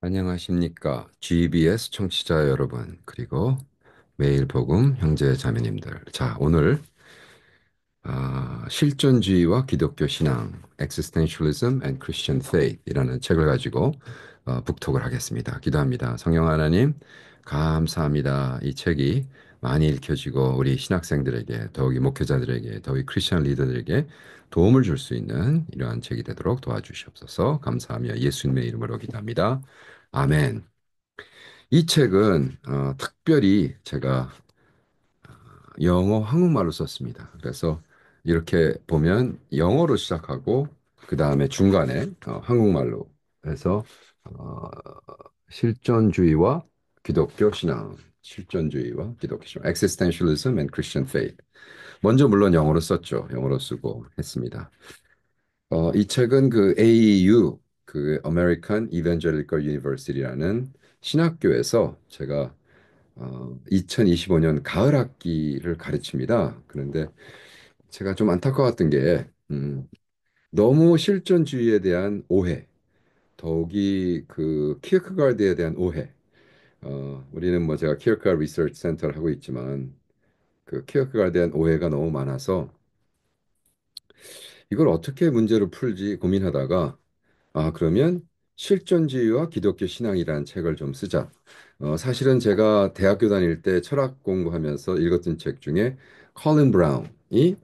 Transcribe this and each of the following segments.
안녕하십니까. GBS 청취자 여러분, 그리고 매일 복음 형제 자매님들. 자, 오늘 실존주의와 기독교 신앙, Existentialism and Christian Faith이라는 책을 가지고 북톡을 하겠습니다. 기도합니다. 성령 하나님, 감사합니다. 이 책이 많이 읽혀지고 우리 신학생들에게, 더욱이 목회자들에게, 더욱이 크리스천 리더들에게 도움을 줄 수 있는 이러한 책이 되도록 도와주시옵소서. 감사하며 예수님의 이름으로 기도합니다. 아멘. 이 책은 특별히 제가 영어, 한국말로 썼습니다. 그래서 이렇게 보면 영어로 시작하고 그 다음에 중간에 한국말로 해서 어, 실존주의와 기독교 신앙, 실존주의와 기독교 신앙, Existentialism and Christian Faith. 먼저 물론 영어로 썼죠. 영어로 쓰고 했습니다. 이 책은 그 AEU, 그 American Evangelical University라는 신학교에서 제가 2025년 가을 학기를 가르칩니다. 그런데 제가 좀 안타까웠던 게 너무 실존주의에 대한 오해, 더욱이 그 키어크가드에 대한 오해. 우리는 뭐 제가 키어크가드 리서치 센터를 하고 있지만 그 키어크가드에 대한 오해가 너무 많아서 이걸 어떻게 문제로 풀지 고민하다가 그러면 실존주의와 기독교 신앙이라는 책을 좀 쓰자. 사실은 제가 대학교 다닐 때 철학 공부하면서 읽었던 책 중에 컬린 브라운이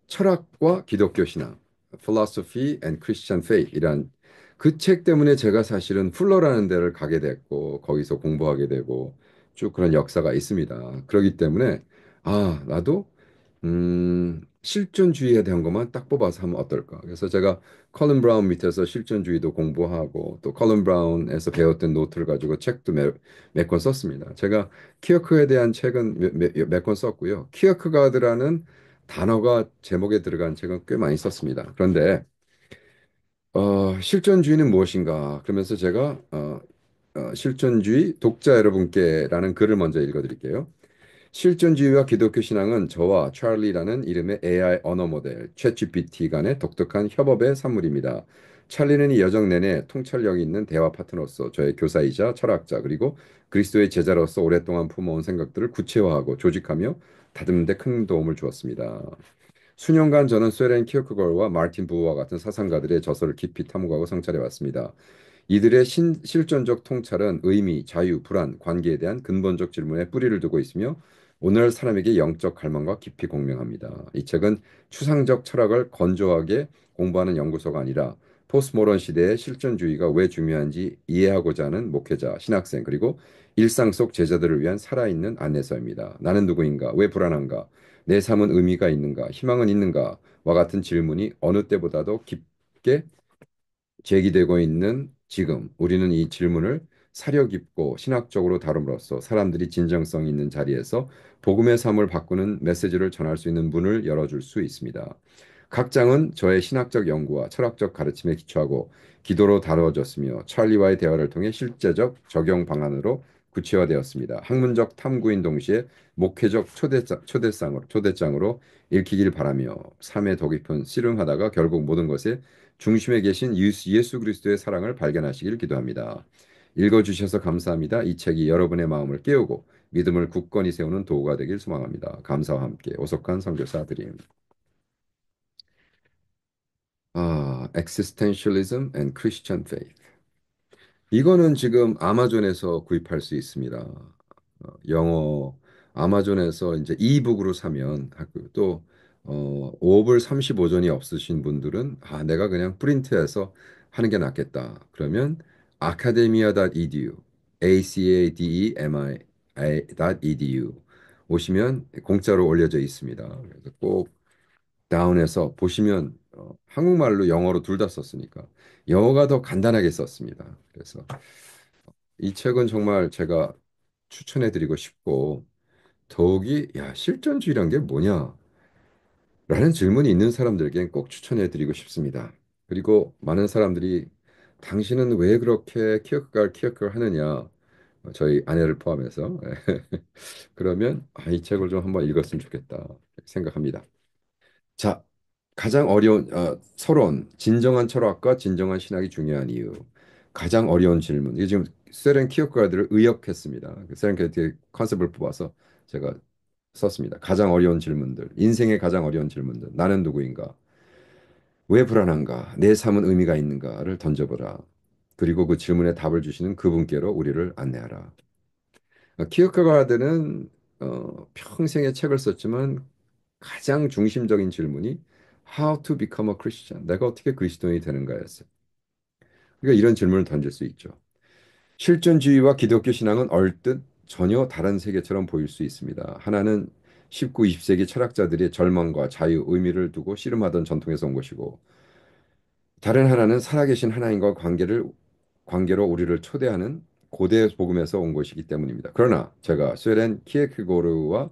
철학과 기독교 신앙, Philosophy and Christian Faith이란 그 책 때문에 제가 사실은 풀러라는 데를 가게 됐고 거기서 공부하게 되고 쭉 그런 역사가 있습니다. 그렇기 때문에 나도 실존주의에 대한 것만 딱 뽑아서 하면 어떨까? 그래서 제가 컬린 브라운 밑에서 실존주의도 공부하고 또 컬린 브라운에서 배웠던 노트를 가지고 책도 몇 권 썼습니다. 제가 키어크에 대한 책은 몇 권 썼고요. 키어크가드라는 단어가 제목에 들어간 책은 꽤 많이 썼습니다. 그런데 실존주의는 무엇인가? 그러면서 제가 실존주의 독자 여러분께라는 글을 먼저 읽어드릴게요. 실존주의와 기독교 신앙은 저와 찰리라는 이름의 AI 언어 모델 챗GPT 간의 독특한 협업의 산물입니다. 찰리는 이 여정 내내 통찰력이 있는 대화 파트너로서 저의 교사이자 철학자 그리고 그리스도의 제자로서 오랫동안 품어온 생각들을 구체화하고 조직하며 다듬는 데 큰 도움을 주었습니다. 수년간 저는 소렌 키어크거와 마르틴 부와 같은 사상가들의 저서를 깊이 탐구하고 성찰해 왔습니다. 이들의 실존적 통찰은 의미, 자유, 불안, 관계에 대한 근본적 질문에 뿌리를 두고 있으며 오늘 사람에게 영적 갈망과 깊이 공명합니다. 이 책은 추상적 철학을 건조하게 공부하는 연구소가 아니라 포스트모던 시대의 실존주의가 왜 중요한지 이해하고자 하는 목회자, 신학생, 그리고 일상 속 제자들을 위한 살아있는 안내서입니다. 나는 누구인가? 왜 불안한가? 내 삶은 의미가 있는가? 희망은 있는가? 와 같은 질문이 어느 때보다도 깊게 제기되고 있는 지금 우리는 이 질문을 사려 깊고 신학적으로 다룸으로써 사람들이 진정성 있는 자리에서 복음의 삶을 바꾸는 메시지를 전할 수 있는 문을 열어줄 수 있습니다. 각 장은 저의 신학적 연구와 철학적 가르침에 기초하고 기도로 다루어졌으며 찰리와의 대화를 통해 실제적 적용 방안으로 구체화되었습니다. 학문적 탐구인 동시에 목회적 초대장으로 읽히길 바라며 삶의 더 깊은 씨름하다가 결국 모든 것에 중심에 계신 예수 그리스도의 사랑을 발견하시길 기도합니다. 읽어주셔서 감사합니다. 이 책이 여러분의 마음을 깨우고 믿음을 굳건히 세우는 도구가 되길 소망합니다. 감사와 함께 오석한 선교사 드림. Existentialism and Christian Faith. 이거는 지금 아마존에서 구입할 수 있습니다. 영어 아마존에서 이제 이북으로 사면 또 5불 35전이 없으신 분들은 내가 그냥 프린트해서 하는 게 낫겠다. 그러면 academia.edu, academia.edu 오시면 공짜로 올려져 있습니다. 그래서 꼭 다운해서 보시면 한국말로 영어로 둘 다 썼으니까 영어가 더 간단하게 썼습니다. 그래서 이 책은 정말 제가 추천해드리고 싶고 더욱이 실존주의란 게 뭐냐? 라는 질문이 있는 사람들에겐 꼭 추천해드리고 싶습니다. 그리고 많은 사람들이 당신은 왜 그렇게 키역갈 하느냐? 저희 아내를 포함해서 그러면 이 책을 좀 한번 읽었으면 좋겠다 생각합니다. 자, 가장 어려운 서론, 진정한 철학과 진정한 신학이 중요한 이유. 가장 어려운 질문. 이게 지금 세렌 키어크가드를 의역했습니다. 그 세렌 키어크가드의 컨셉을 뽑아서 제가 썼습니다. 가장 어려운 질문들, 인생의 가장 어려운 질문들. 나는 누구인가? 왜 불안한가? 내 삶은 의미가 있는가를 던져보라. 그리고 그 질문에 답을 주시는 그분께로 우리를 안내하라. 키어크가드는 평생의 책을 썼지만 가장 중심적인 질문이 How to become a Christian? 내가 어떻게 그리스도인이 되는가였어요. 그러니까 이런 질문을 던질 수 있죠. 실존주의와 기독교 신앙은 얼뜻 전혀 다른 세계처럼 보일 수 있습니다. 하나는 19, 20세기 철학자들이 절망과 자유, 의미를 두고 씨름하던 전통에서 온 것이고, 다른 하나는 살아계신 하나님과 관계로 우리를 초대하는 고대 복음에서 온 것이기 때문입니다. 그러나 제가 스웨덴 키에크고르와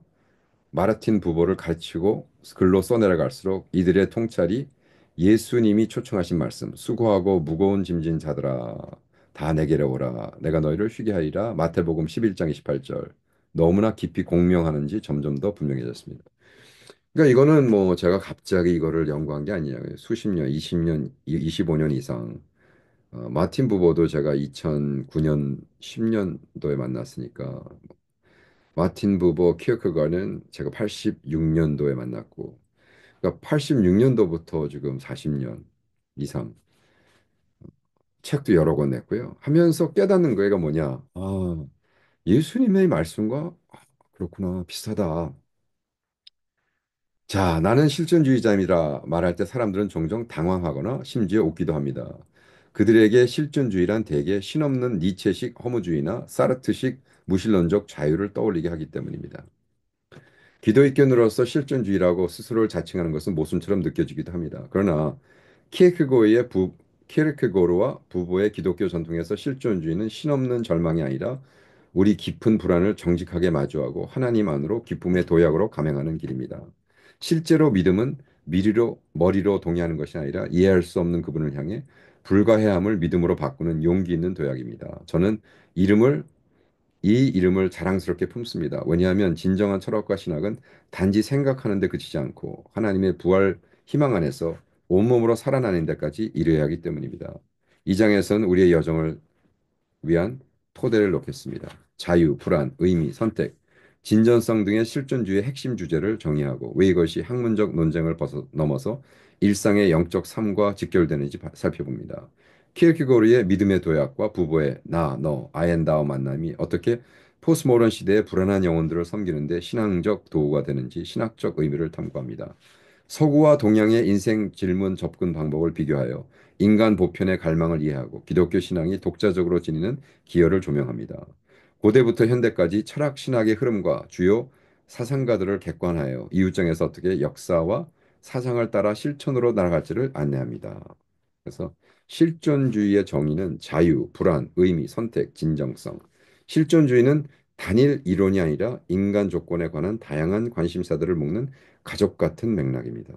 마르틴 부보를 가르치고 글로 써내려갈수록 이들의 통찰이 예수님이 초청하신 말씀, 수고하고 무거운 짐진 자들아 다 내게로 오라 내가 너희를 쉬게 하리라. 마태복음 11장 28절. 너무나 깊이 공명하는지 점점 더 분명해졌습니다. 그러니까 이거는 뭐 제가 갑자기 이거를 연구한 게 아니에요. 수십 년, 20년, 25년 이상. 마틴 부보도 제가 2009년, 10년도에 만났으니까 마틴 부버 키어크가는 제가 86년도에 만났고, 그러니까 86년도부터 지금 40년 이상 책도 여러 권 냈고요. 하면서 깨닫는 거가 뭐냐? 아, 예수님의 말씀과 그렇구나, 비슷하다. 자, 나는 실존주의자입니다. 말할 때 사람들은 종종 당황하거나 심지어 웃기도 합니다. 그들에게 실존주의란 대개 신없는 니체식 허무주의나 사르트식 무신론적 자유를 떠올리게 하기 때문입니다. 기독교인으로서 실존주의라고 스스로를 자칭하는 것은 모순처럼 느껴지기도 합니다. 그러나 키에르케고르의 키에르케고르와 부부의 기독교 전통에서 실존주의는 신없는 절망이 아니라 우리 깊은 불안을 정직하게 마주하고 하나님 안으로 기쁨의 도약으로 감행하는 길입니다. 실제로 믿음은 머리로 동의하는 것이 아니라 이해할 수 없는 그분을 향해 불가해함을 믿음으로 바꾸는 용기 있는 도약입니다. 저는 이름을 이 이름을 자랑스럽게 품습니다. 왜냐하면 진정한 철학과 신학은 단지 생각하는 데 그치지 않고 하나님의 부활 희망 안에서 온몸으로 살아나는 데까지 이르야 하기 때문입니다. 이 장에서는 우리의 여정을 위한 토대를 놓겠습니다. 자유, 불안, 의미, 선택, 진전성 등의 실존주의의 핵심 주제를 정의하고 왜 이것이 학문적 논쟁을 넘어서 일상의 영적 삶과 직결되는지 살펴봅니다. 키르케고르의 믿음의 도약과 부보의 나, 너, 아엔다와 만남이 어떻게 포스모던 시대의 불안한 영혼들을 섬기는데 신앙적 도구가 되는지 신학적 의미를 탐구합니다. 서구와 동양의 인생 질문 접근 방법을 비교하여 인간 보편의 갈망을 이해하고 기독교 신앙이 독자적으로 지니는 기여를 조명합니다. 고대부터 현대까지 철학 신학의 흐름과 주요 사상가들을 객관하여 이웃장에서 어떻게 역사와 사상을 따라 실천으로 나아갈지를 안내합니다. 그래서 실존주의의 정의는 자유, 불안, 의미, 선택, 진정성. 실존주의는 단일 이론이 아니라 인간 조건에 관한 다양한 관심사들을 묶는 가족 같은 맥락입니다.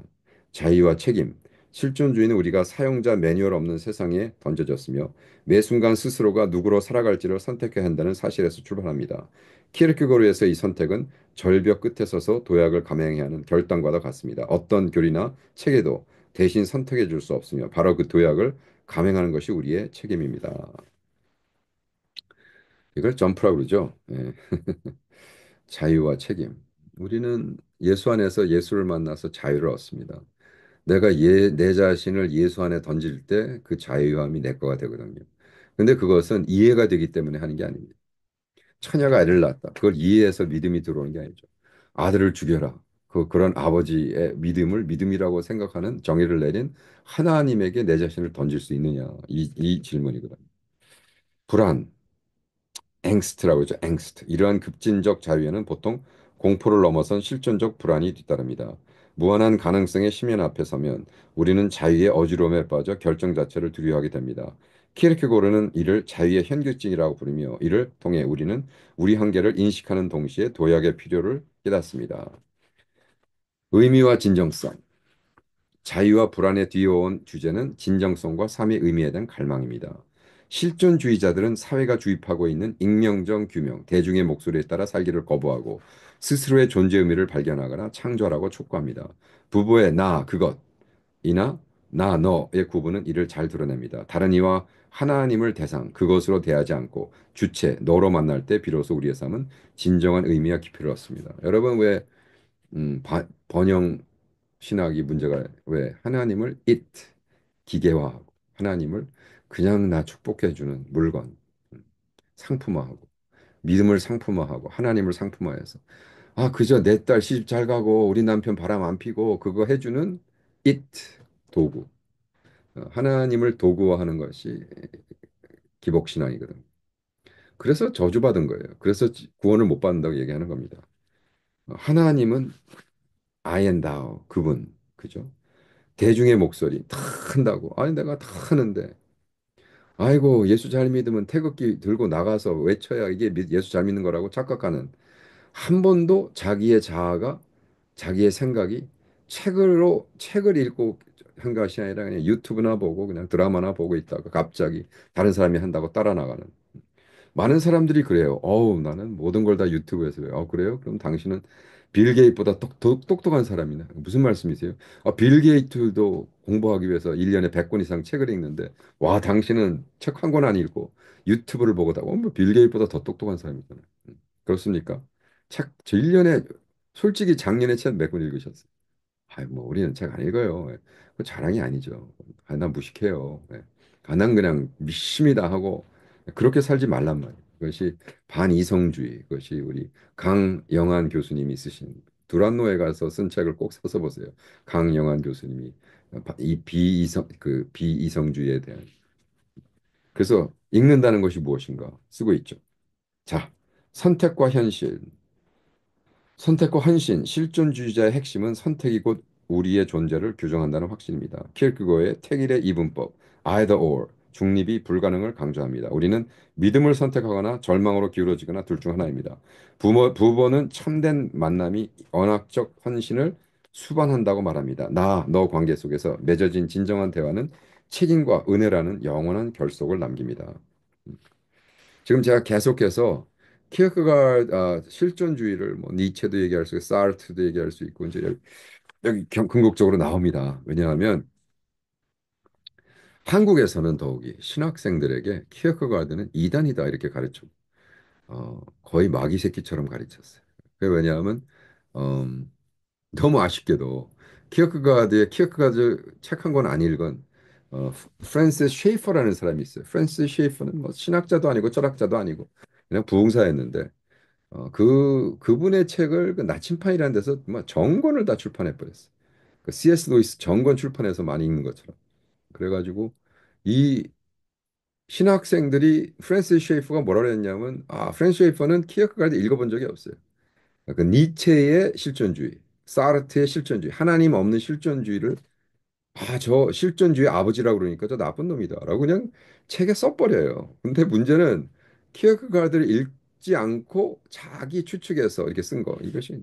자유와 책임. 실존주의는 우리가 사용자 매뉴얼 없는 세상에 던져졌으며 매 순간 스스로가 누구로 살아갈지를 선택해야 한다는 사실에서 출발합니다. 키르케고르에서 이 선택은 절벽 끝에 서서 도약을 감행해야 하는 결단과도 같습니다. 어떤 교리나 책에도 대신 선택해 줄 수 없으며 바로 그 도약을 감행하는 것이 우리의 책임입니다. 이걸 점프라고 그러죠. 예. 자유와 책임. 우리는 예수 안에서 예수를 만나서 자유를 얻습니다. 내가 내 자신을 예수 안에 던질 때 그 자유함이 내 거가 되거든요. 근데 그것은 이해가 되기 때문에 하는 게 아닙니다. 처녀가 애를 낳았다. 그걸 이해해서 믿음이 들어오는 게 아니죠. 아들을 죽여라. 그런 아버지의 믿음을 믿음이라고 생각하는 정의를 내린 하나님에게 내 자신을 던질 수 있느냐. 이 질문이거든요. 불안, 앵스트라고 하죠. 앵스트. 이러한 급진적 자유에는 보통 공포를 넘어선 실존적 불안이 뒤따릅니다. 무한한 가능성의 심연 앞에 서면 우리는 자유의 어지러움에 빠져 결정 자체를 두려워하게 됩니다. 키르케고르는 이를 자유의 현규증이라고 부르며 이를 통해 우리는 우리 한계를 인식하는 동시에 도약의 필요를 깨닫습니다. 의미와 진정성. 자유와 불안에 뒤어온 주제는 진정성과 삶의 의미에 대한 갈망입니다. 실존주의자들은 사회가 주입하고 있는 익명적 규명, 대중의 목소리에 따라 살기를 거부하고 스스로의 존재 의미를 발견하거나 창조하라고 촉구합니다. 부부의 나, 그것, 이나 나, 너의 구분은 이를 잘 드러냅니다. 다른 이와 하나님을 대상, 그것으로 대하지 않고 주체, 너로 만날 때 비로소 우리의 삶은 진정한 의미와 깊이를 얻습니다. 여러분 왜 번영 신학이 문제가 왜 하나님을 it 기계화하고 하나님을 그냥 나 축복해주는 물건 상품화하고 믿음을 상품화하고 하나님을 상품화해서 아 그저 내 딸 시집 잘 가고 우리 남편 바람 안 피고 그거 해주는 it 도구 하나님을 도구화하는 것이 기복신앙이거든. 그래서 저주받은 거예요. 그래서 구원을 못 받는다고 얘기하는 겁니다. 하나님은 I and thou 그분 그죠? 대중의 목소리 다 한다고. 아니 내가 다 하는데 아이고 예수 잘 믿으면 태극기 들고 나가서 외쳐야 이게 예수 잘 믿는 거라고 착각하는 한 번도 자기의 자아가 자기의 생각이 책을 읽고 한 것이 아니라 그냥 유튜브나 보고 그냥 드라마나 보고 있다가 갑자기 다른 사람이 한다고 따라 나가는 많은 사람들이 그래요. 어우, 나는 모든 걸 다 유튜브에서 해요. 그래요? 그럼 당신은 빌 게이트보다 똑똑한 사람이네. 무슨 말씀이세요? 빌 게이트도 공부하기 위해서 1년에 100권 이상 책을 읽는데, 와, 당신은 책 한 권 안 읽고 유튜브를 보고 뭐빌 게이트보다 더 똑똑한 사람이잖아요. 그렇습니까? 저 1년에, 솔직히 작년에 책 몇 권 읽으셨어요? 뭐 우리는 책 안 읽어요. 예. 그 자랑이 아니죠. 난 무식해요. 예. 난 그냥 믿습니다 하고 그렇게 살지 말란 말이에요. 그것이 반이성주의. 그것이 우리 강영한 교수님이 쓰신 두란노에 가서 쓴 책을 꼭 써서 보세요. 강영한 교수님이 이 비이성주의에 대한 그래서 읽는다는 것이 무엇인가 쓰고 있죠. 자, 선택과 현실. 선택과 헌신, 실존주의자의 핵심은 선택이 곧 우리의 존재를 규정한다는 확신입니다. 킬크고의 택일의 이분법, either or, 중립이 불가능을 강조합니다. 우리는 믿음을 선택하거나 절망으로 기울어지거나 둘 중 하나입니다. 부모는 참된 만남이 언학적 헌신을 수반한다고 말합니다. 너 관계 속에서 맺어진 진정한 대화는 책임과 은혜라는 영원한 결속을 남깁니다. 지금 제가 계속해서 키어크가드 실존주의를 뭐 니체도 얘기할 수 있고 사르트도 얘기할 수 있고 이제 여기 궁극적으로 나옵니다. 왜냐하면 한국에서는 더욱이 신학생들에게 키어크가드는 이단이다 이렇게 가르쳐 거의 마귀 새끼처럼 가르쳤어요. 그게 왜냐하면 음, 너무 아쉽게도 키어크가드 책 한 권 안 읽은 프랜시스 쉐이퍼라는 사람이 있어요. 프랜시스 쉐이퍼는 뭐 신학자도 아니고 철학자도 아니고 그냥 부흥사였는데 그분의 책을 그 나침판이라는 데서 뭐 전권을 다 출판해 버렸어요. 그 C.S. 루이스 전권 출판해서 많이 읽는 것처럼. 그래가지고 이 신학생들이 프랜시스 쉐이퍼가 뭐라 그랬냐면 프랜시스 쉐이퍼는 키어크가드 읽어본 적이 없어요. 그 니체의 실존주의, 사르트의 실존주의, 하나님 없는 실존주의를 저 실존주의 아버지라고 그러니까 저 나쁜 놈이다라고 그냥 책에 써버려요. 근데 문제는 키어크가드를 읽지 않고 자기 추측해서 이렇게 쓴 거. 이것이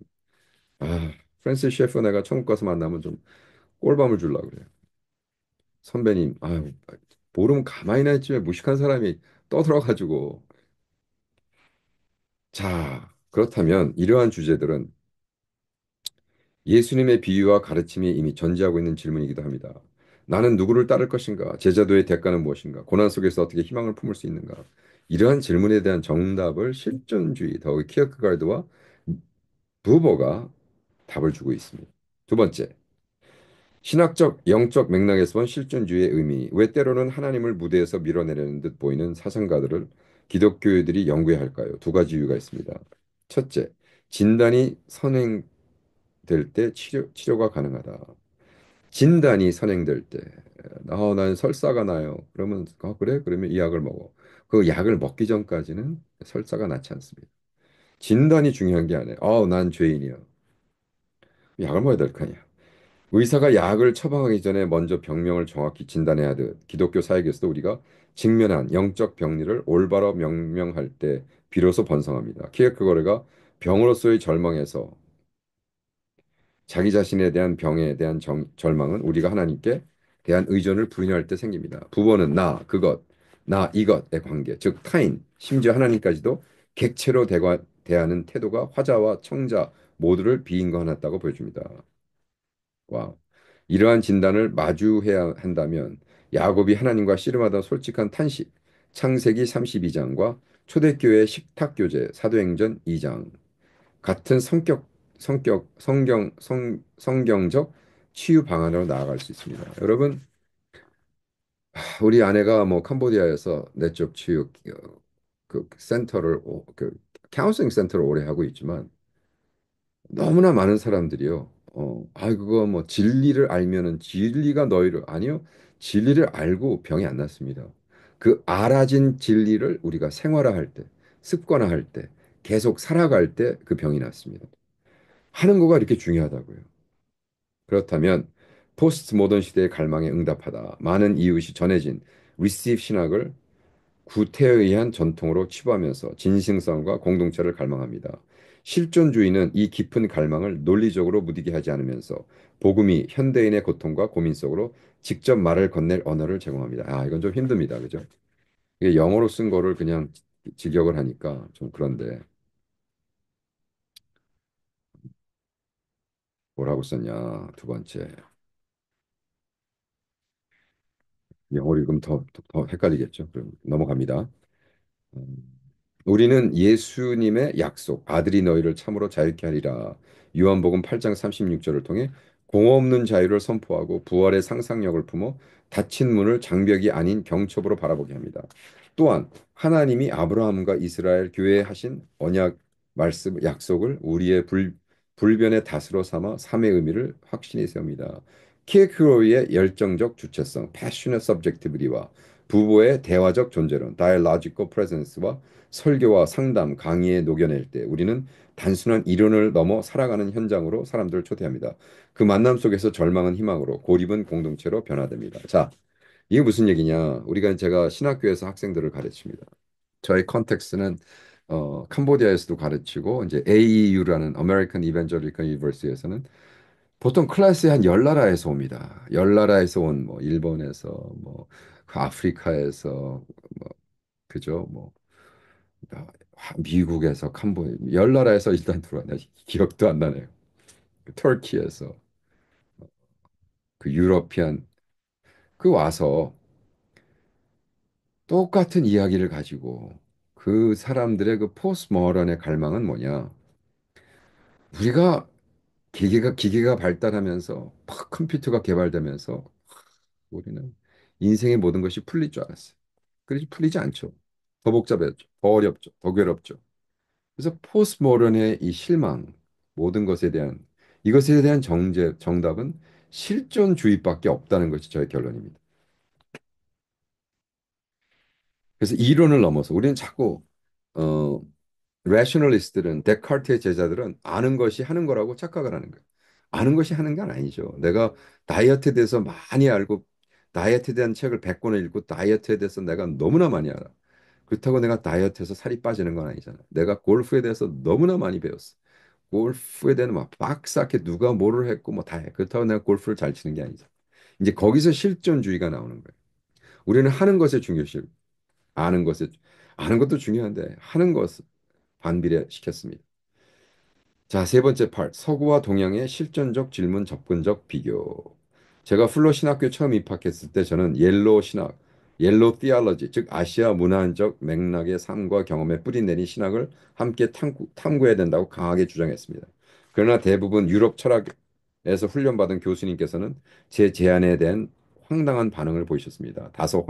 프랜시스 셰프 내가 천국 가서 만나면 좀 꼴밤을 주려고 그래요. 선배님, 모르면 가만히나 있지 왜 무식한 사람이 떠들어가지고. 자, 그렇다면 이러한 주제들은 예수님의 비유와 가르침이 이미 전제하고 있는 질문이기도 합니다. 나는 누구를 따를 것인가? 제자도의 대가는 무엇인가? 고난 속에서 어떻게 희망을 품을 수 있는가? 이러한 질문에 대한 정답을 실존주의, 더욱 키어크가르드와 부버가 답을 주고 있습니다. 두 번째, 신학적, 영적 맥락에서 본 실존주의의 의미, 왜 때로는 하나님을 무대에서 밀어내려는 듯 보이는 사상가들을 기독교인들이 연구해야 할까요? 두 가지 이유가 있습니다. 첫째, 진단이 선행될 때 치료가 가능하다. 진단이 선행될 때, 난 설사가 나요. 그러면, 그래? 그러면 이 약을 먹어. 그 약을 먹기 전까지는 설사가 낫지 않습니다. 진단이 중요한 게 아니에요. 난 죄인이야. 약을 먹어야 될 거 아니야. 의사가 약을 처방하기 전에 먼저 병명을 정확히 진단해야 하듯 기독교 사역에서도 우리가 직면한 영적 병리를 올바로 명명할 때 비로소 번성합니다. 키에크거르가 병으로서의 절망에서 자기 자신에 대한 병에 대한 절망은 우리가 하나님께 대한 의존을 부인할 때 생깁니다. 부모는 나 이것의 관계, 즉 타인, 심지어 하나님까지도 객체로 대하는 태도가 화자와 청자 모두를 비인간화했다고 보여줍니다. 와. 이러한 진단을 마주해야 한다면 야곱이 하나님과 씨름하던 솔직한 탄식, 창세기 32장과 초대교회 식탁교제, 사도행전 2장 같은 성경적 치유 방안으로 나아갈 수 있습니다. 여러분, 우리 아내가 뭐 캄보디아에서 내적 치유 그 센터를 카운슬링 센터를 오래 하고 있지만 너무나 많은 사람들이요. 그거 뭐 진리를 알면은 진리가 너희를 아니요. 진리를 알고 병이 안 났습니다. 그 알아진 진리를 우리가 생활화할 때, 습관화할 때, 계속 살아갈 때 그 병이 났습니다. 하는 거가 이렇게 중요하다고요. 그렇다면 포스트 모던 시대의 갈망에 응답하다 많은 이웃이 전해진 리시브 신학을 구태에 의한 전통으로 치부하면서 진싱성과 공동체를 갈망합니다. 실존주의는 이 깊은 갈망을 논리적으로 무디게 하지 않으면서 복음이 현대인의 고통과 고민 속으로 직접 말을 건넬 언어를 제공합니다. 이건 좀 힘듭니다. 그죠? 이게 영어로 쓴 거를 그냥 직역을 하니까 좀 그런데 뭐라고 썼냐? 두 번째. 영어로 읽으면 더 헷갈리겠죠? 그럼 넘어갑니다. 음, 우리는 예수님의 약속, 아들이 너희를 참으로 자유케 하리라. 요한복음 8장 36절을 통해 공허없는 자유를 선포하고 부활의 상상력을 품어 닫힌 문을 장벽이 아닌 경첩으로 바라보게 합니다. 또한 하나님이 아브라함과 이스라엘 교회에 하신 언약 말씀 약속을 우리의 불변의 다스로 삼아 삶의 의미를 확신히 세웁니다. 키에크로의 열정적 주체성, passionate subjectivity와 부부의 대화적 존재론, dialogical presence와 설교와 상담, 강의에 녹여낼 때 우리는 단순한 이론을 넘어 살아가는 현장으로 사람들을 초대합니다. 그 만남 속에서 절망은 희망으로, 고립은 공동체로 변화됩니다. 자, 이게 무슨 얘기냐? 제가 신학교에서 학생들을 가르칩니다. 저의 컨텍스트는 캄보디아에서도 가르치고 이제 AEU라는 American Evangelical University에서는 보통 클래스에 한 10나라에서 옵니다. 10나라에서 온 뭐 일본에서 뭐그 아프리카에서 뭐 그죠? 뭐 미국에서 캄보디아 10나라에서 일단 들어왔네. 기억도 안 나네요. 그 터키에서 그 유러피안 그 와서 똑같은 이야기를 가지고 그 사람들의 그 포스트모던의 갈망은 뭐냐? 우리가 기계가 발달하면서 막 컴퓨터가 개발되면서 우리는 인생의 모든 것이 풀릴 줄 알았어요. 그렇지 풀리지 않죠. 더 복잡해졌죠. 더 어렵죠. 더 괴롭죠. 그래서 포스트모던의 이 실망, 모든 것에 대한 이것에 대한 정답은 실존주의밖에 없다는 것이 저의 결론입니다. 그래서 이론을 넘어서 우리는 자꾸 어, 레셔널리스트들은 데카르트의 제자들은 아는 것이 하는 거라고 착각을 하는 거예요. 아는 것이 하는 건 아니죠. 내가 다이어트에 대해서 많이 알고 다이어트에 대한 책을 100권을 읽고 다이어트에 대해서 내가 너무나 많이 알아. 그렇다고 내가 다이어트해서 살이 빠지는 건 아니잖아. 내가 골프에 대해서 너무나 많이 배웠어. 골프에 대한 막 박사게 누가 뭐를 했고 뭐 다 해. 그렇다고 내가 골프를 잘 치는 게 아니죠. 이제 거기서 실존주의가 나오는 거예요. 우리는 하는 것에 중요시 아는 것에 아는 것도 중요한데 하는 것을 반비례시켰습니다. 자, 세 번째 서구와 동양의 실존적 질문 접근적 비교. 제가 플러 신학교에 처음 입학했을 때 저는 옐로 티올로지, 즉 아시아 문화적 맥락의 삶과 경험에 뿌리내린 신학을 함께 탐구해야 된다고 강하게 주장했습니다. 그러나 대부분 유럽 철학에서 훈련받은 교수님께서는 제 제안에 대한 황당한 반응을 보이셨습니다. 다소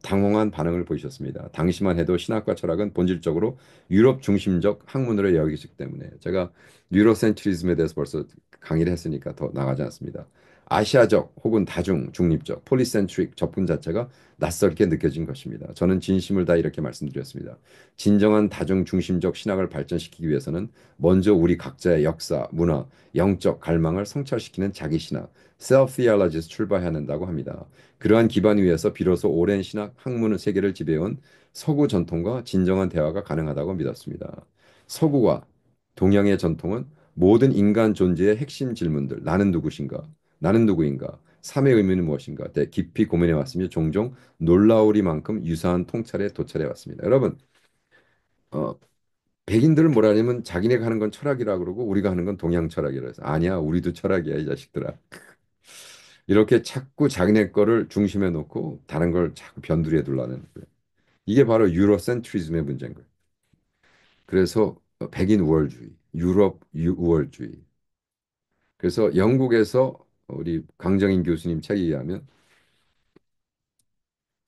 당황한 반응을 보이셨습니다. 당시만 해도 신학과 철학은 본질적으로 유럽 중심적 학문으로 여기기 때문에 제가 유로센트리즘에 대해서 벌써 강의를 했으니까 더 나가지 않습니다. 아시아적 혹은 다중, 중립적, 폴리센트릭 접근 자체가 낯설게 느껴진 것입니다. 저는 진심을 다 이렇게 말씀드렸습니다. 진정한 다중 중심적 신학을 발전시키기 위해서는 먼저 우리 각자의 역사, 문화, 영적 갈망을 성찰시키는 자기 신학, self-theology에서 출발해야 한다고 합니다. 그러한 기반 위에서 비로소 오랜 신학 학문 세계를 지배해온 서구 전통과 진정한 대화가 가능하다고 믿었습니다. 서구와 동양의 전통은 모든 인간 존재의 핵심 질문들, 나는 누구신가? 나는 누구인가? 삶의 의미는 무엇인가? 대 깊이 고민해 왔으며 종종 놀라우리만큼 유사한 통찰에 도달해 왔습니다. 여러분, 어, 백인들은 뭐라 하냐면 자기네가 하는 건 철학이라 그러고 우리가 하는 건 동양 철학이라 해서 아니야 우리도 철학이야 이 자식들아. 이렇게 자꾸 자기네 거를 중심에 놓고 다른 걸 자꾸 변두리에 둘라는 거예요. 이게 바로 유로센트리즘의 문제인 거예요. 그래서 백인 우월주의, 유럽 우월주의. 그래서 영국에서 우리 강정인 교수님 책에 의하면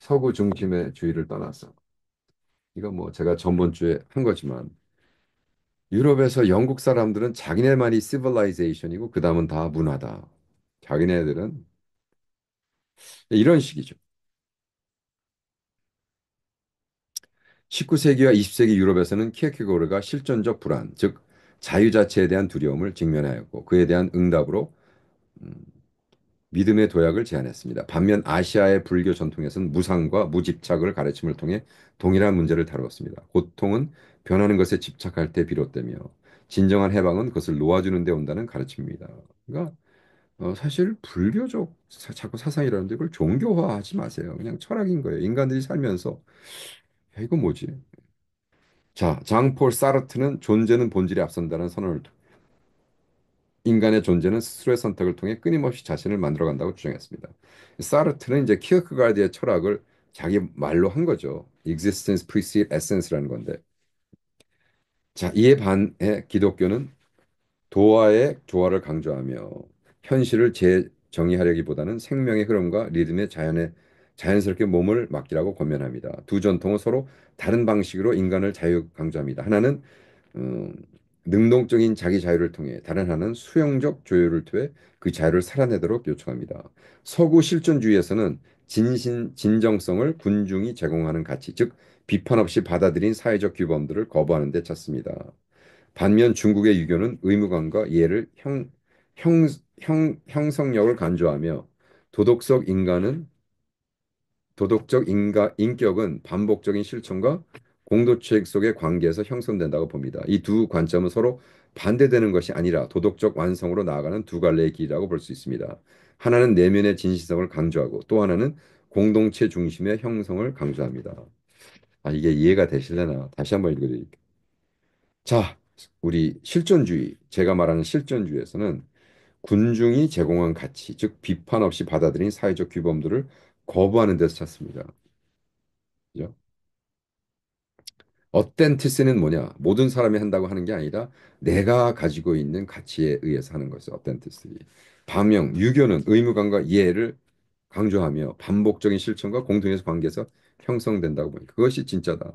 서구 중심의 주의를 떠나서 이거 뭐 제가 전번 주에 한 거지만 유럽에서 영국 사람들은 자기네만이 시빌라이제이션이고 그 다음은 다 문화다. 자기네들은 이런 식이죠. 19세기와 20세기 유럽에서는 키에케고르가 실존적 불안, 즉 자유 자체에 대한 두려움을 직면하였고 그에 대한 응답으로 음, 믿음의 도약을 제안했습니다. 반면 아시아의 불교 전통에서는 무상과 무집착을 가르침을 통해 동일한 문제를 다루었습니다. 고통은 변하는 것에 집착할 때 비롯되며 진정한 해방은 그것을 놓아주는 데 온다는 가르침입니다. 그러니까 사실 불교적 자꾸 사상이라는데 이걸 종교화하지 마세요. 그냥 철학인 거예요. 인간들이 살면서 야, 이거 뭐지? 자, 장폴 사르트는 존재는 본질에 앞선다는 선언을 인간의 존재는 스스로의 선택을 통해 끊임없이 자신을 만들어간다고 주장했습니다. 사르트는 이제 키어크가르디의 철학을 자기 말로 한 거죠. Existence precedes essence라는 건데. 자, 이에 반해 기독교는 도화의 조화를 강조하며 현실을 재정의하려기보다는 생명의 흐름과 리듬의 자연스럽게 몸을 맡기라고 권면합니다. 두 전통은 서로 다른 방식으로 인간을 자유 강조합니다. 하나는 음, 능동적인 자기 자유를 통해 다른 하나는 수용적 조율을 통해 그 자유를 살아내도록 요청합니다. 서구 실존주의에서는 진정성을 군중이 제공하는 가치, 즉 비판 없이 받아들인 사회적 규범들을 거부하는 데 찾습니다. 반면 중국의 유교는 의무감과 이해를 형성력을 간주하며 도덕적 인간은 인격은 반복적인 실천과 공동체 속의 관계에서 형성된다고 봅니다. 이 두 관점은 서로 반대되는 것이 아니라 도덕적 완성으로 나아가는 두 갈래의 길이라고 볼 수 있습니다. 하나는 내면의 진실성을 강조하고 또 하나는 공동체 중심의 형성을 강조합니다. 아, 이게 이해가 되실려나? 다시 한번 읽어드릴게요. 자, 우리 실존주의, 제가 말하는 실존주의에서는 군중이 제공한 가치, 즉 비판 없이 받아들인 사회적 규범들을 거부하는 데서 찾습니다. 그죠? 어텐티스는 뭐냐? 모든 사람이 한다고 하는 게 아니라 내가 가지고 있는 가치에 의해서 하는 것이 어텐티스. 반면 유교는 의무감과 이해를 강조하며 반복적인 실천과 공동의 관계에서 형성된다고 보니 그것이 진짜다.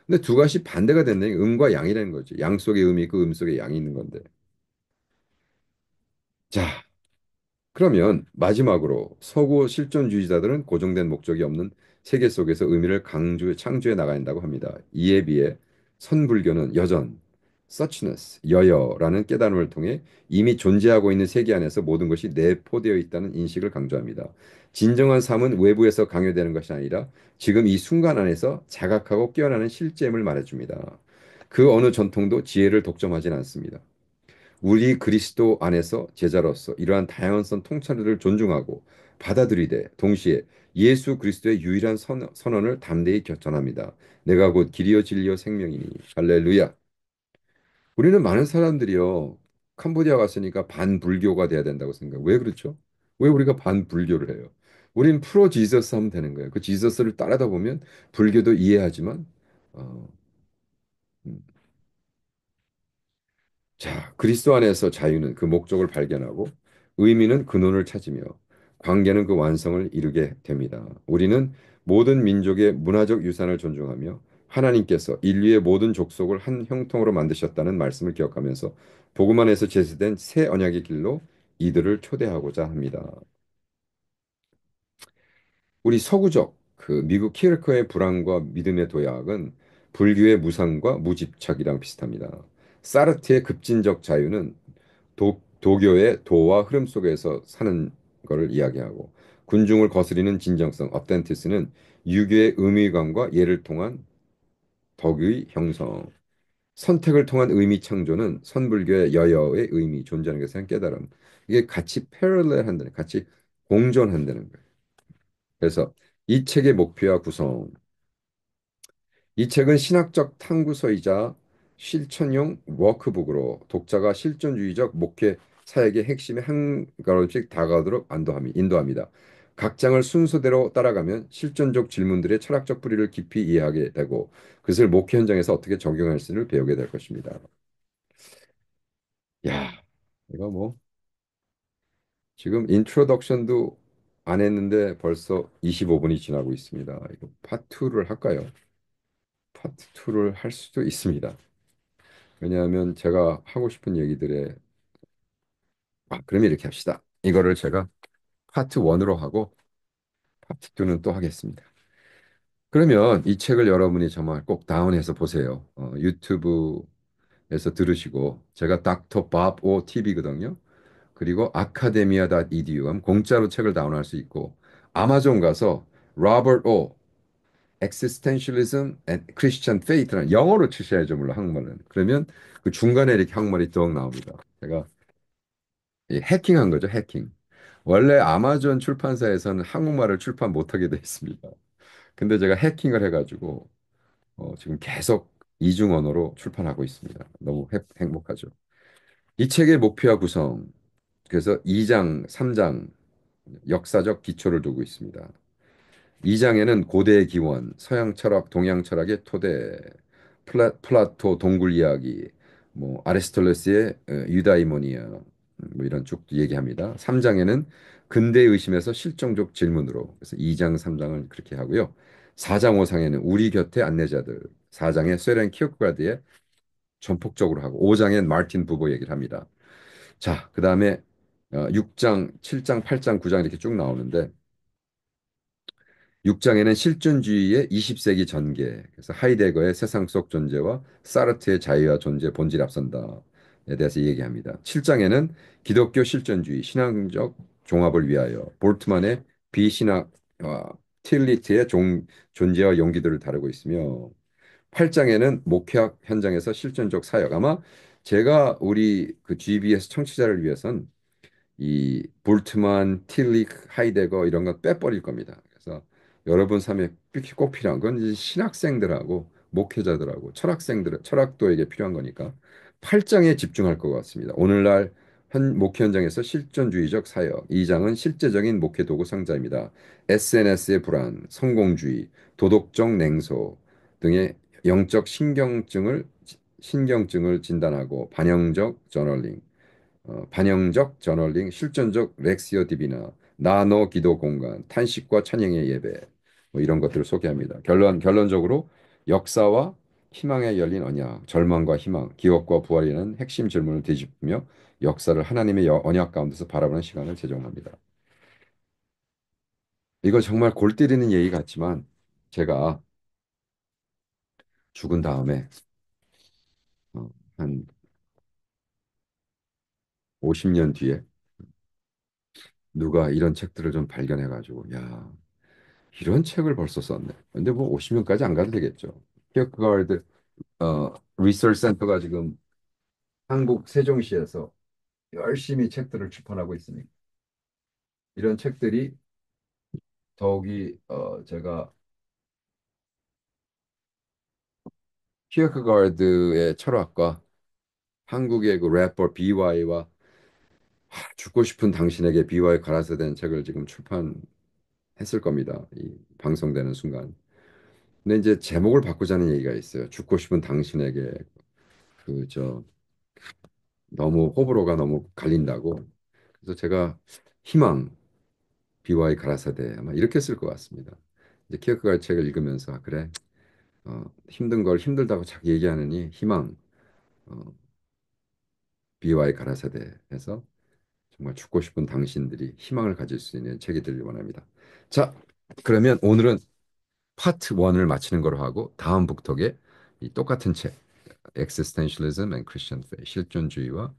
근데 두 가지 반대가 된다는 게 음과 양이라는 거죠. 양 속에 음이 있고 음 속에 양이 있는 건데. 자, 그러면 마지막으로 서구 실존주의자들은 고정된 목적이 없는 세계 속에서 의미를 창조해 나가야 한다고 합니다. 이에 비해 선불교는 여전, suchness, 여여라는 깨달음을 통해 이미 존재하고 있는 세계 안에서 모든 것이 내포되어 있다는 인식을 강조합니다. 진정한 삶은 외부에서 강요되는 것이 아니라 지금 이 순간 안에서 자각하고 깨어나는 실제임을 말해줍니다. 그 어느 전통도 지혜를 독점하진 않습니다. 우리 그리스도 안에서 제자로서 이러한 다양성 통찰을 존중하고 받아들이되 동시에 예수 그리스도의 유일한 선언을 담대히 전합니다. 내가 곧 길이요 진리요 생명이니 할렐루야. 우리는 많은 사람들이요 캄보디아 갔으니까 반불교가 돼야 된다고 생각. 왜 그렇죠? 왜 우리가 반불교를 해요? 우린 프로 지저스 하면 되는 거예요. 그 지저스를 따르다 보면 불교도 이해하지만 어, 음, 자, 그리스도 안에서 자유는 그 목적을 발견하고 의미는 근원을 찾으며 관계는 그 완성을 이루게 됩니다. 우리는 모든 민족의 문화적 유산을 존중하며 하나님께서 인류의 모든 족속을 한 형통으로 만드셨다는 말씀을 기억하면서 복음 안에서 제시된 새 언약의 길로 이들을 초대하고자 합니다. 우리 서구적 그 미국 키르커의 불안과 믿음의 도약은 불교의 무상과 무집착이랑 비슷합니다. 사르트의 급진적 자유는 도교의 도와 흐름 속에서 사는 것을 이야기하고 군중을 거스리는 진정성, 어텐티스는 유교의 의미감과 예를 통한 덕의 형성, 선택을 통한 의미 창조는 선불교의 여여의 의미, 존재하는 것에 대한 깨달음. 이게 같이 패러렐 한다는, 같이 공존한다는 거예요. 그래서 이 책의 목표와 구성, 이 책은 신학적 탐구서이자 실천용 워크북으로 독자가 실존주의적 목회 사역의 핵심에 한 걸음씩 다가가도록 인도합니다. 각 장을 순서대로 따라가면 실존적 질문들의 철학적 뿌리를 깊이 이해하게 되고 그것을 목회 현장에서 어떻게 적용할지를 배우게 될 것입니다. 야, 이거 뭐 지금 인트로덕션도 안 했는데 벌써 25분이 지나고 있습니다. 이거 파트 2를 할까요? 파트 2를 할 수도 있습니다. 왜냐하면 제가 하고 싶은 얘기들에 그러면 이렇게 합시다. 이거를 제가 파트 1으로 하고 파트 2는 또 하겠습니다. 그러면 이 책을 여러분이 정말 꼭 다운해서 보세요. 유튜브에서 들으시고 제가 닥터 밥오 TV거든요. 그리고 아카데미아.edu 하면 공짜로 책을 다운할 수 있고 아마존 가서 로버트 오 Existentialism and Christian Faith라는 영어로 치셔야죠. 물론 한국말은. 그러면 그 중간에 이렇게 한국말이 쭉 나옵니다. 제가 해킹한 거죠. 해킹. 원래 아마존 출판사에서는 한국말을 출판 못하게 돼 있습니다. 근데 제가 해킹을 해가지고 지금 계속 이중 언어로 출판하고 있습니다. 너무 행복하죠. 이 책의 목표와 구성, 그래서 2장, 3장 역사적 기초를 두고 있습니다. 2장에는 고대의 기원, 서양 철학, 동양 철학의 토대, 플라토 동굴 이야기, 뭐 아리스토텔레스의 유다이모니아 뭐 이런 쭉 얘기합니다. 3장에는 근대 의심에서 실정적 질문으로 그래서 2장, 3장을 그렇게 하고요. 4장, 5장에는 우리 곁의 안내자들, 4장에 소렌 키어크가드의 전폭적으로 하고 5장엔 마르틴 부보 얘기를 합니다. 자, 그다음에 6장, 7장, 8장, 9장 이렇게 쭉 나오는데 6장에는 실존주의의 20세기 전개, 그래서 하이데거의 세상 속 존재와 사르트의 자유와 존재 본질 앞선다에 대해서 얘기합니다. 7장에는 기독교 실존주의, 신앙적 종합을 위하여 볼트만의 비신학, 틸리트의 존재와 용기들을 다루고 있으며 8장에는 목회학 현장에서 실존적 사역, 아마 제가 우리 그 GBS 청취자를 위해선 이 볼트만, 틸릭, 하이데거 이런 거 빼버릴 겁니다. 그래서 여러분 삶에 꼭 필요한 건 이제 신학생들하고 목회자들하고 철학도에게 필요한 거니까 8장에 집중할 것 같습니다. 오늘날 목회 현장에서 실존주의적 사역, 2장은 실제적인 목회 도구 상자입니다. SNS의 불안, 성공주의, 도덕적 냉소 등의 영적 신경증을 진단하고 반영적 저널링, 반영적 저널링, 실존적 렉시오 디비나, 나노 기도 공간, 탄식과 찬양의 예배 뭐 이런 것들을 소개합니다. 결론적으로 역사와 희망에 열린 언약, 절망과 희망, 기억과 부활이라는 핵심 질문을 되짚으며 역사를 하나님의 언약 가운데서 바라보는 시간을 제공합니다. 이거 정말 골 때리는 얘기 같지만 제가 죽은 다음에 한 50년 뒤에 누가 이런 책들을 좀 발견해가지고 야 이런 책을 벌써 썼네. 근데 뭐 50년까지 안 가도 되겠죠. 키어크가드 리서치 센터가 지금 한국 세종시에서 열심히 책들을 출판하고 있습니다. 이런 책들이 더욱이 제가 키어크가드의 철학과 한국의 그 래퍼 BY와 죽고 싶은 당신에게 BY 가라사 된 책을 지금 출판했을 겁니다. 이 방송되는 순간. 근데 이제 제목을 바꾸자는 얘기가 있어요. 죽고 싶은 당신에게 그저 너무 호불호가 너무 갈린다고. 그래서 제가 희망, 비와의 가라사대 아마 이렇게 쓸 것 같습니다. 이제 키어크가드 책을 읽으면서 그래 힘든 걸 힘들다고 자꾸 얘기하느니 희망, 어, 비와의 가라사대 해서 정말 죽고 싶은 당신들이 희망을 가질 수 있는 책이 되길 원합니다. 자, 그러면 오늘은 파트 1을 마치는 거로 하고 다음 북톡에 이 똑같은 책 Existentialism and Christian Faith 실존주의와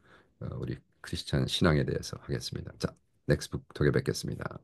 우리 크리스찬 신앙에 대해서 하겠습니다. 자, 넥스트 북톡에 뵙겠습니다.